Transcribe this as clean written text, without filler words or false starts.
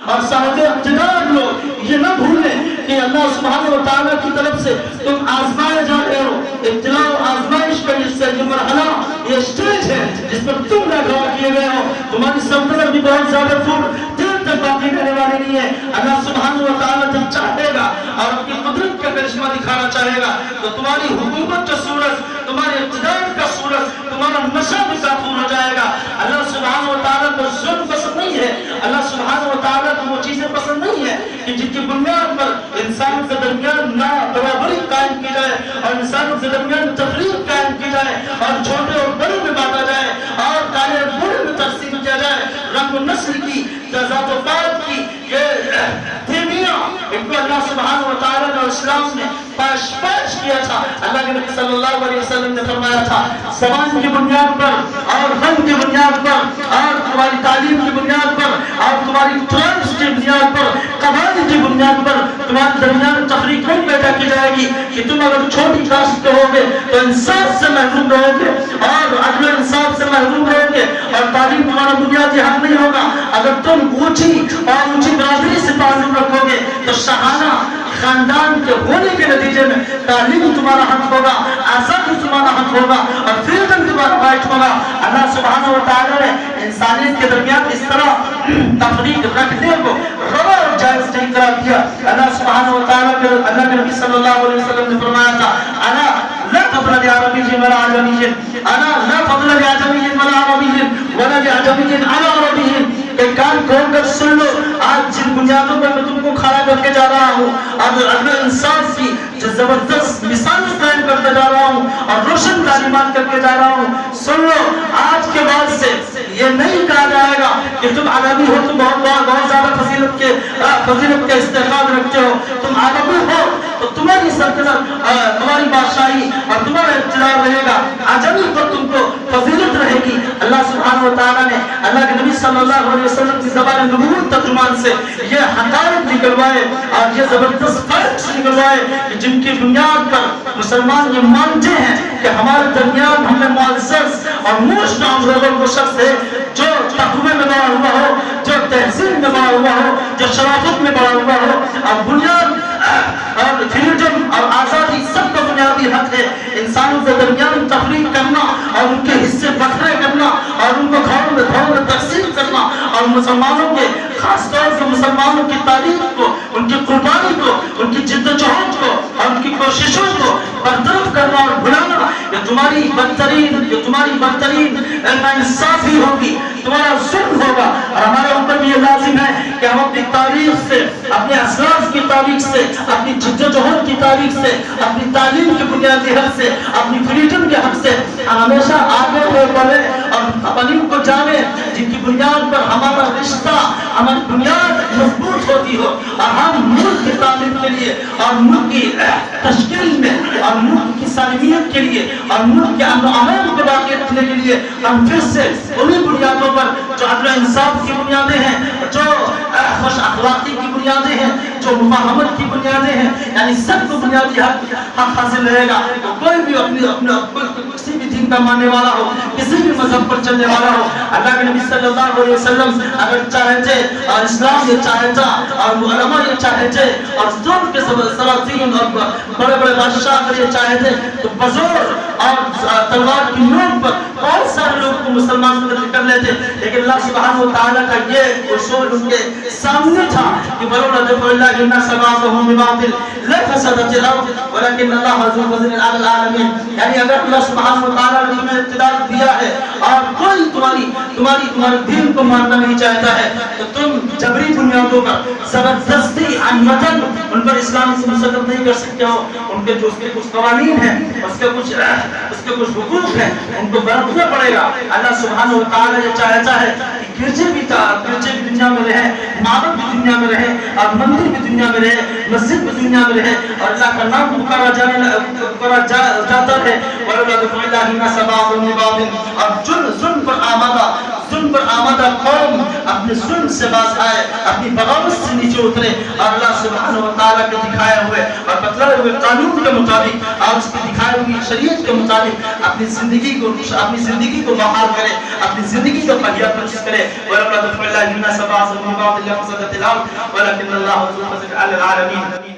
اور صاحب اقتدار لوگ یہ نہ بھولیں کہ اللہ سبحانہ و تعالیٰ کی طرف سے تم آزمائے جا رہے ہو. ابتلاء و آزمائش کا یہ مرحلہ، یہ اسٹیج ہے جس پر تم رکھوا کیے گئے ہو. تمہاری سلطنت بھی بہت زیادہ دیر تک باقی رہنے والی نہیں ہے. اللہ سبحانہ و تعالیٰ جب چاہے گا اور اپنی قدرت کا کرشمہ دکھانا چاہے گا تو تمہاری حکومت کا سورج، تمہارے اقتدار کا سورج، تمہارا نشہ بھی کافور ہو جائے گا. اللہ سبحانہ و تعالیٰ کو ظلم پسند نہیں ہے. اللہ سبحانہ و تعالیٰ کو وہ چیزیں پسند نہیں ہے کہ جن کی بنیاد پر انسان کے درمیان نا برابری قائم کی جائے اور انسانوں کے درمیان تفریق قائم کی جائے اور چھوٹے اور بڑے میں بانٹا جائے اور کالے اور بوڑھے میں تقسیم کیا جائے. رنگ و نسل کی، ذات و قوم کی یہ تھیمیاں ان کو اللہ سبحانہ و تعالیٰ نے اسلام نے پیش کیا تھا. اللہ کے نبی صلی اللہ علیہ وسلم نے فرمایا تھا زبان کی بنیاد پر اور رنگ کی بنیاد پر اور تمہاری تعلیم کی بنیاد پر اور تمہاری ٹرائبس کی بنیاد پر، قبائل کی بنیاد پر تمہارے درمیان تفریق نہیں پیدا کی جائے گی کہ تم اگر چھوٹی کاسٹ کے ہوگے تو انصاف سے محروم رہو گے اور عدل و انصاف سے محروم رہو گے اور تعلیم تمہارا بنیادی حق نہیں ہوگا. اگر تم اونچی برادری سے تعلق رکھو گے تو شاہانہ خاندان کے ہونے کے نتیجے میں تعلیم تمہارا حق ہوگا، آزادی تمہارا حق ہوگا اور فریڈم تمہارا رائٹ ہوگا. اللہ سبحانہ و تعالیٰ نے انسانیت کے درمیان اس طرح تفریق رکھنے کو روا اور جائز نہیں قرار دیا. اللہ سبحانہ و تعالیٰ کے اللہ کے نبی صلی اللہ علیہ وسلم نے فرمایا تھا انا لا فضل لعربی ولا عجمی، انا لا فضل لعجمی ولا عربی ولا لعجمی على عربی. ایک کان کھول کر سن لو، آج جن بنیادوں پر میں تم کو کھڑا کر کے جا رہا ہوں اور عدل انصاف کی جو زبردست مثال قائم کرتے جا رہا ہوں اور روشن تعلیمات کر کے جا رہا ہوں، سن لو آج کے بعد سے یہ نہیں کہا جائے گا کہ تم عربی ہو، تم بہت زیادہ فضیلت کے استحقاق رکھتے ہو. تم عربی ہو تو تمہاری سلطنت، تمہاری بادشاہی اور تمہارا اقتدار رہے گا. عجمی پر تم کو فضیلت رہے گی. اللہ سبحانہ و تعالیٰ نے اللہ کے نبی صلی اللہ علیہ وسلم کی زبان نبوت ترجمان سے یہ حقائق نکلوائے اور یہ زبردست فیکٹس نکلوائے جن کی بنیاد پر مسلمان یہ مانتے ہیں کہ ہمارے درمیان ہمیں معزز اور موسٹ آنریبل وہ شخص ہے جو تقوی میں بڑا ہوا ہو، جو تہذیب میں بڑا ہوا ہو، جو شرافت میں بڑا ہوا ہو. اور بنیاد اور فریڈم اور آزادی سب کا بنیادی حق ہے. انسانوں کے درمیان تفریق کرنا اور ان کے حصے بکھرے کرنا اور ان کو گھروں میں تقسیم کرنا اور مسلمانوں کے خاص طور سے مسلمانوں کی تاریخ کو، ان کی قربانی کو، ان کی جد و جہد کو اور ان کی کوششوں کو برطرف کرنا اور بھلانا، یہ تمہاری بدترین ناانصافی ہوگی، تمہارا ظلم ہوگا. اور ہمارے اوپر بھی یہ لازم ہے کہ ہم اپنی تاریخ سے، اپنے اسلاف کی تاریخ سے، اپنی جد و جہد کی تاریخ سے، اپنی تعلیم کی بنیادی حق سے، اپنی فریڈم کے حق سے ہمیشہ آگے بڑھے اور اپنی کو جانے جن کی بنیاد پر ہمارا رشتہ، ہماری بنیاد مضبوط ہوتی ہو اور ہم ملک کی تعلیم کے لیے اور ملک کی تشکیل میں اور ملک کی سالمیت کے لیے اور ملک کے امن و امان کو باقی رکھنے کے لیے ہم پھر سے انہی بنیادوں پر جو عدل انصاف کی بنیادیں ہیں، جو خوش اخلاقی کی بنیادیں ہیں، جو مفاہمت کی بنیادیں ہیں، یعنی سب کو بنیادی حق حاصل رہے گا. کوئی بھی کسی بھی دین کا ماننے والا ہو، کسی بھی مذہب پر چلنے والا ہو، اللہ کے نبی صلی اللہ علیہ وسلم اگر چاہے تھے اور اسلام یہ چاہے تھا اور علماء یہ چاہے تھے اور دور کے سلاطین اور بڑے بڑے بادشاہ اگر یہ چاہے تھے تو بزور اور تلوار کی نوک پر بہت سارے لوگ کو مسلمان کر لیتے. لیکن اللہ سبحانہ و تعالیٰ کا یہ اصول ان کے سامنے تھا کہ ولولا دفع اللہ الناس بعضهم ببعض لفسدت الارض ولكن الله ذو فضل على العالمين. یعنی اگر اللہ سبحانہ و تعالیٰ نے تمہیں اقتدار دیا ہے اور کوئی تمہارے دین کو ماننا نہیں چاہتا ہے تو تم جبری بنیادوں پر زبردستی عنوتاً ان پر اسلام سے مسلط نہیں کر سکتے ہو. ان کے جو اس کے کچھ قوانین ہیں، اس کے کچھ حقوق ہیں، ان کو برتنا پڑے گا. اللہ سبحانہ و تعالیٰ یہ چاہتا ہے کہ گرجے بھی دنیا میں رہے، معبد بھی دنیا میں رہے اور مندر بھی دنیا میں رہے، مسجد بھی دنیا میں رہے اور اللہ کا نام پکارا جاتا ہے. ولولا دفع اللہ الناس بعضهم ببعض. اور ظلم پر آمادہ ظلم پر آمادہ قوم اپنے ظلم سے باز آئے، اپنی بغاوت سے نیچے اترے اور اللہ سبحانہ و تعالیٰ کے دکھائے ہوئے اور بتلائے ہوئے قانون کے مطابق اور اس کی دکھائی ہوئی شریعت کے مطابق اپنی زندگی کو بحال کرے، اپنی زندگی کو پہیہ درست کرے۔ وَلَوْلَا دَفْعُ اللَّهِ النَّاسَ بَعْضَهُم بِبَعْضٍ لَفَسَدَتِ الْأَرْضُ وَلَكِنَّ اللَّهَ ذُو فَضْلٍ عَلَى الْعَالَمِينَ۔